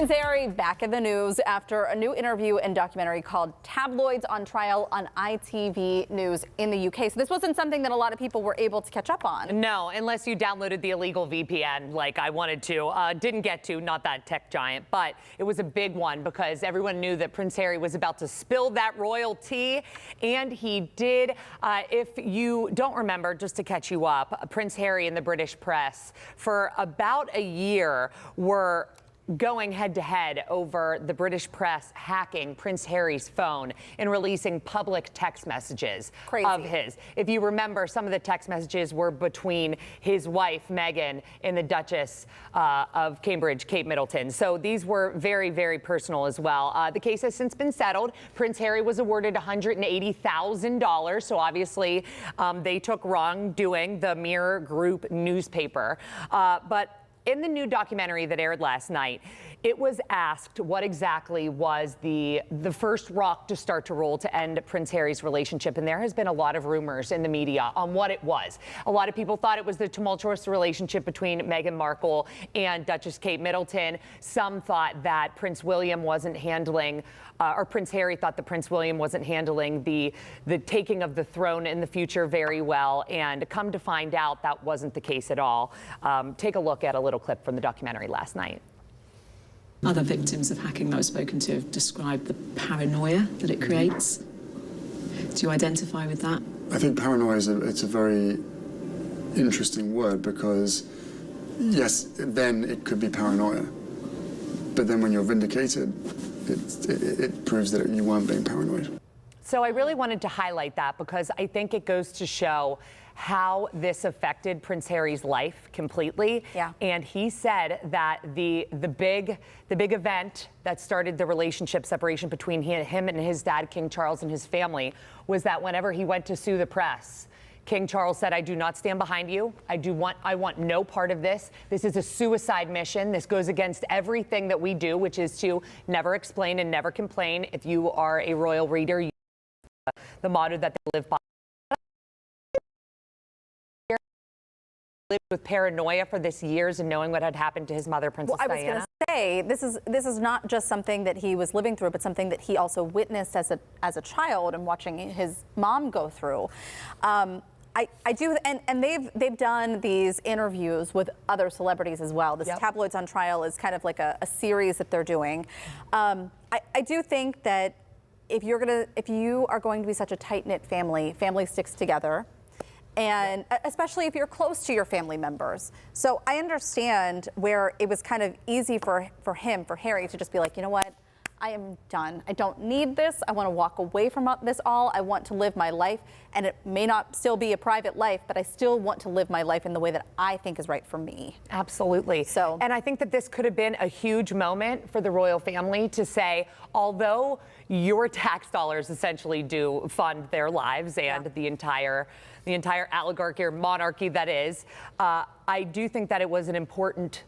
Prince Harry back in the news after a new interview and documentary called Tabloids on Trial on ITV News in the UK. So this wasn't something that a lot of people were able to catch up on. No, unless you downloaded the illegal VPN like I wanted to. Didn't get to, not that tech giant, but it was a big one because everyone knew that Prince Harry was about to spill that royal tea, and he did. If you don't remember, just to catch you up, Prince Harry and the British press for about a year were going head-to-head over the British press hacking Prince Harry's phone and releasing public text messages of his. If you remember, some of the text messages were between his wife, Meghan, and the Duchess of Cambridge, Kate Middleton. So these were very, very personal as well. The case has since been settled. Prince Harry was awarded $180,000. So obviously they took wrongdoing, the Mirror Group newspaper. But in the new documentary that aired last night, it was asked what exactly was the first rock to start to roll to end Prince Harry's relationship. And there has been a lot of rumors in the media on what it was. A lot of people thought it was the tumultuous relationship between Meghan Markle and Duchess Kate Middleton. Some thought that Prince William wasn't handling, or Prince Harry thought that Prince William wasn't handling the taking of the throne in the future very well. And come to find out, that wasn't the case at all. Take a look at a little clip from the documentary last night. Other victims of hacking that I've spoken to have described the paranoia that it creates. Do you identify with that? I think paranoia it's a very interesting word because, yes, then it could be paranoia. But then when you're vindicated, it proves that you weren't being paranoid. So I really wanted to highlight that because I think it goes to show how this affected Prince Harry's life completely. Yeah. And he said that the big event that started the relationship separation between him and his dad, King Charles, and his family was that whenever he went to sue the press, King Charles said, "I do not stand behind you. I want no part of this. This is a suicide mission. This goes against everything that we do, which is to never explain and never complain." If you are a royal reader, you know the motto that they live by. Lived with paranoia for this years and knowing what had happened to his mother, Princess Diana. I was going to say, this is not just something that he was living through, but something that he also witnessed as a child and watching his mom go through. I do, and they've done these interviews with other celebrities as well. This Tabloids on Trial is kind of like a series that they're doing. I do think that if you are going to be such a tight-knit family sticks together. And especially if you're close to your family members. So I understand where it was kind of easy for Harry, to just be like, you know what? I am done. I don't need this. I want to walk away from this all. I want to live my life. And it may not still be a private life, but I still want to live my life in the way that I think is right for me. Absolutely. So, and I think that this could have been a huge moment for the royal family to say, although your tax dollars essentially do fund their lives and the entire oligarchy or monarchy that is, I do think that it was an important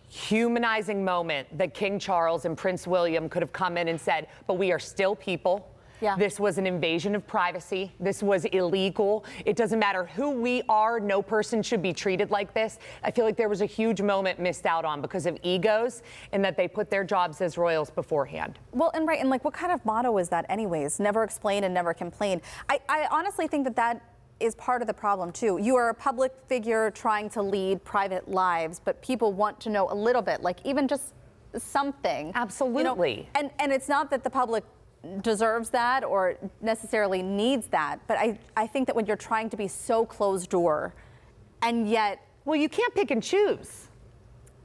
humanizing moment that King Charles and Prince William could have come in and said, but we are still people. Yeah. This was an invasion of privacy. This was illegal. It doesn't matter who we are. No person should be treated like this. I feel like there was a huge moment missed out on because of egos and that they put their jobs as royals beforehand. Well, and like, what kind of motto is that anyways? Never explain and never complain. I honestly think that is part of the problem too. You are a public figure trying to lead private lives, but people want to know a little bit, like even just something. Absolutely. You know, and it's not that the public deserves that or necessarily needs that, but I think that when you're trying to be so closed door and yet... Well, you can't pick and choose.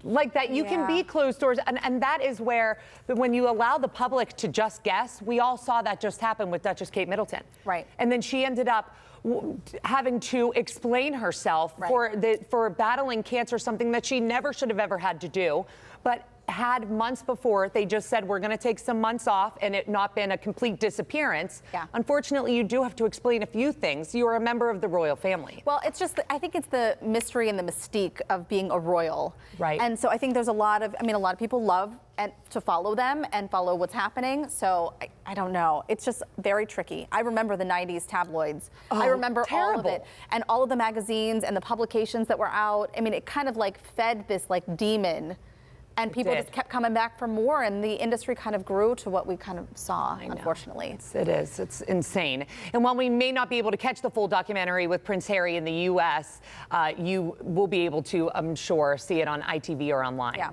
Like that, you can be closed doors, and that is where, when you allow the public to just guess, we all saw that just happen with Duchess Kate Middleton. Right. And then she ended up having to explain herself for battling cancer, something that she never should have ever had to do, but had months before. They just said, we're going to take some months off, and it not been a complete disappearance. Yeah. Unfortunately, you do have to explain a few things. You are a member of the royal family. Well, it's just, I think it's the mystery and the mystique of being a royal. Right. And so I think there's a lot of people love to follow them and follow what's happening. So I don't know. It's just very tricky. I remember the 90s tabloids. I remember all of it. And all of the magazines and the publications that were out. I mean, it kind of like fed this like demon. And people did. just kept coming back for more, and the industry kind of grew to what we kind of saw, unfortunately. It is. It's insane. And while we may not be able to catch the full documentary with Prince Harry in the U.S., you will be able to, I'm sure, see it on ITV or online. Yeah.